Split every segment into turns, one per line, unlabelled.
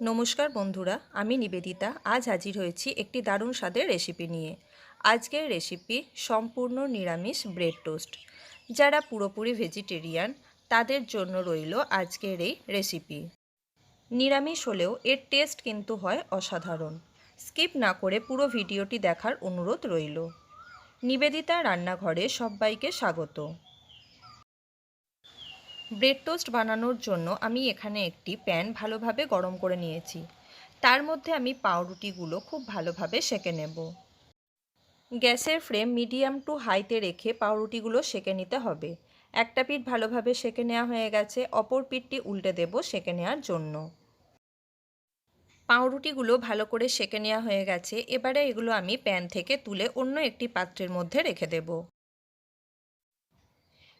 নমস্কার বন্ধুরা, আমি নিবেদিতা আজ হাজির হয়েছি একটি দারুণ স্বাদের রেসিপি নিয়ে। আজকের রেসিপি সম্পূর্ণ নিরামিষ ব্রেড টোস্ট। যারা পুরোপুরি ভেজিটেরিয়ান তাদের জন্য রইল আজকের এই রেসিপি। নিরামিষ হলেও এর টেস্ট কিন্তু হয় অসাধারণ। স্কিপ না করে পুরো ভিডিওটি দেখার অনুরোধ রইল। নিবেদিতা রান্নাঘরে সবাইকে স্বাগত। ব্রেড টোস্ট বানানোর জন্য আমি এখানে একটি প্যান ভালোভাবে গরম করে নিয়েছি। তার মধ্যে আমি পাউরুটিগুলো খুব ভালোভাবে সেঁকে নেব। গ্যাসের ফ্লেম মিডিয়াম টু হাইতে রেখে পাউরুটিগুলো সেঁকে নিতে হবে। একটা পিঠ ভালোভাবে সেঁকে নেওয়া হয়ে গেছে, অপর পিঠটি উল্টে দেব সেঁকে নেওয়ার জন্য। পাউরুটিগুলো ভালো করে সেঁকে নেওয়া হয়ে গেছে। এবারে এগুলো আমি প্যান থেকে তুলে অন্য একটি পাত্রের মধ্যে রেখে দেব।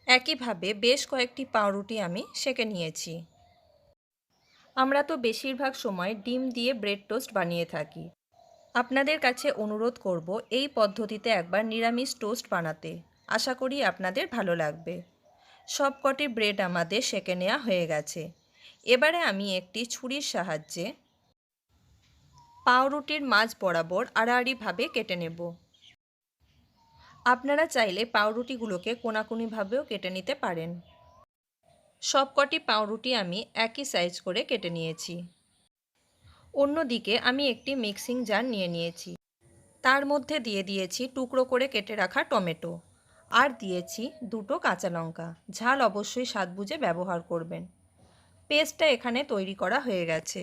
একইভাবে বেশ কয়েকটি পাউরুটি আমি সেঁকে নিয়েছি। আমরা তো বেশিরভাগ সময় ডিম দিয়ে ব্রেড টোস্ট বানিয়ে থাকি। আপনাদের কাছে অনুরোধ করব এই পদ্ধতিতে একবার নিরামিষ টোস্ট বানাতে। আশা করি আপনাদের ভালো লাগবে। সবকটি ব্রেড আমাদের সেঁকে নেওয়া হয়ে গেছে। এবারে আমি একটি ছুরির সাহায্যে পাউরুটির মাঝ বরাবর আড়াআড়িভাবে কেটে নেব। আপনারা চাইলে পাউরুটিগুলোকে কোনাকুনিভাবেও কেটে নিতে পারেন। সবকটি পাউরুটি আমি একই সাইজ করে কেটে নিয়েছি। অন্যদিকে আমি একটি মিক্সিং জার নিয়ে নিয়েছি। তার মধ্যে দিয়ে দিয়েছি টুকরো করে কেটে রাখা টমেটো, আর দিয়েছি দুটো কাঁচা লঙ্কা। ঝাল অবশ্যই স্বাদ বুঝে ব্যবহার করবেন। পেস্টটা এখানে তৈরি করা হয়ে গেছে।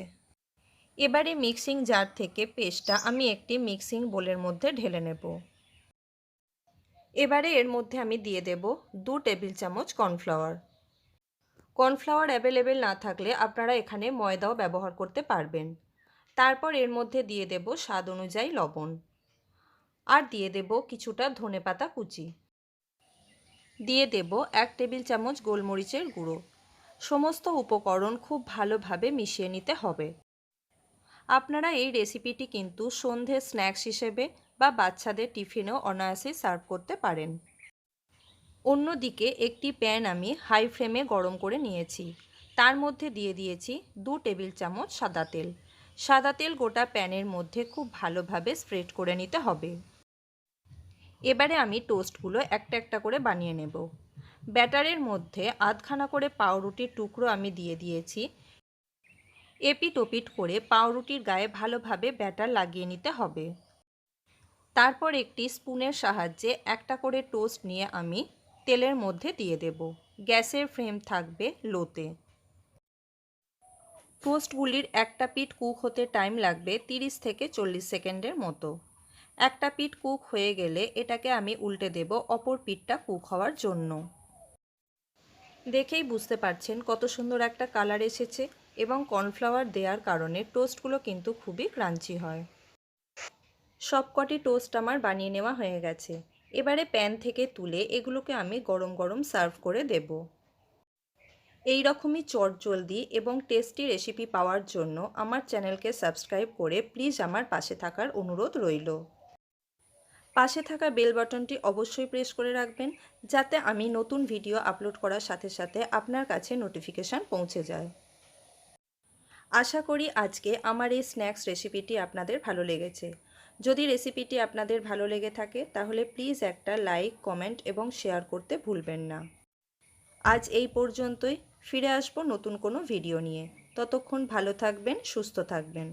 এবারে মিক্সিং জার থেকে পেস্টটা আমি একটি মিক্সিং বোলের মধ্যে ঢেলে নেব। এবারে এর মধ্যে আমি দিয়ে দেব 2 টেবিল চামচ কর্নফ্লাওয়ার। কর্নফ্লাওয়ার অ্যাভেলেবেল না থাকলে আপনারা এখানে ময়দাও ব্যবহার করতে পারবেন। তারপর এর মধ্যে দিয়ে দেব স্বাদ অনুযায়ী লবণ, আর দিয়ে দেব কিছুটা ধনেপাতা কুচি। দিয়ে দেব 1 টেবিল চামচ গোলমরিচের গুঁড়ো। সমস্ত উপকরণ খুব ভালোভাবে মিশিয়ে নিতে হবে। আপনারা এই রেসিপিটি কিন্তু সন্ধ্যে স্ন্যাক্স হিসেবে বা বাচ্চাদের টিফিনেও অনায়াসে সার্ভ করতে পারেন। অন্যদিকে একটি প্যান আমি হাই ফ্লেমে গরম করে নিয়েছি। তার মধ্যে দিয়ে দিয়েছি 2 টেবিল চামচ সাদা তেল। সাদা তেল গোটা প্যানের মধ্যে খুব ভালোভাবে স্প্রেড করে নিতে হবে। এবারে আমি টোস্টগুলো একটা একটা করে বানিয়ে নেব। ব্যাটারের মধ্যে আধখানা করে পাউরুটির টুকরো আমি দিয়ে দিয়েছি। এপিট ওপিট করে পাউরুটির গায়ে ভালোভাবে ব্যাটার লাগিয়ে নিতে হবে। তারপর একটি স্পুনের সাহায্যে একটা করে টোস্ট নিয়ে আমি তেলের মধ্যে দিয়ে দেব। গ্যাসের ফ্লেম থাকবে লোতে। টোস্টগুলির একটা পিঠ কুক হতে টাইম লাগবে 30 থেকে 40 সেকেন্ডের মতো। একটা পিঠ কুক হয়ে গেলে এটাকে আমি উল্টে দেব অপর পিঠটা কুক হওয়ার জন্য। দেখেই বুঝতে পারছেন কত সুন্দর একটা কালার এসেছে, এবং কর্নফ্লাওয়ার দেওয়ার কারণে টোস্টগুলো কিন্তু খুবই ক্রাঞ্চি হয়। সবকটি টোস্ট আমার বানিয়ে নেওয়া হয়ে গেছে। এবারে প্যান থেকে তুলে এগুলোকে আমি গরম গরম সার্ভ করে দেব। এই রকমই চটজলদি এবং টেস্টি রেসিপি পাওয়ার জন্য আমার চ্যানেলকে সাবস্ক্রাইব করে প্লিজ আমার পাশে থাকার অনুরোধ রইল। পাশে থাকা বেল বাটনটি অবশ্যই প্রেস করে রাখবেন, যাতে আমি নতুন ভিডিও আপলোড করার সাথে সাথে আপনার কাছে নোটিফিকেশান পৌঁছে যায়। আশা করি আজকে আমার এই স্ন্যাক্স রেসিপিটি আপনাদের ভালো লেগেছে। যদি রেসিপিটি আপনাদের ভালো লেগে থাকে তাহলে প্লিজ একটা লাইক, কমেন্ট এবং শেয়ার করতে ভুলবেন না। আজ এই পর্যন্তই। ফিরে আসবো নতুন কোনো ভিডিও নিয়ে। ততক্ষণ ভালো থাকবেন, সুস্থ থাকবেন।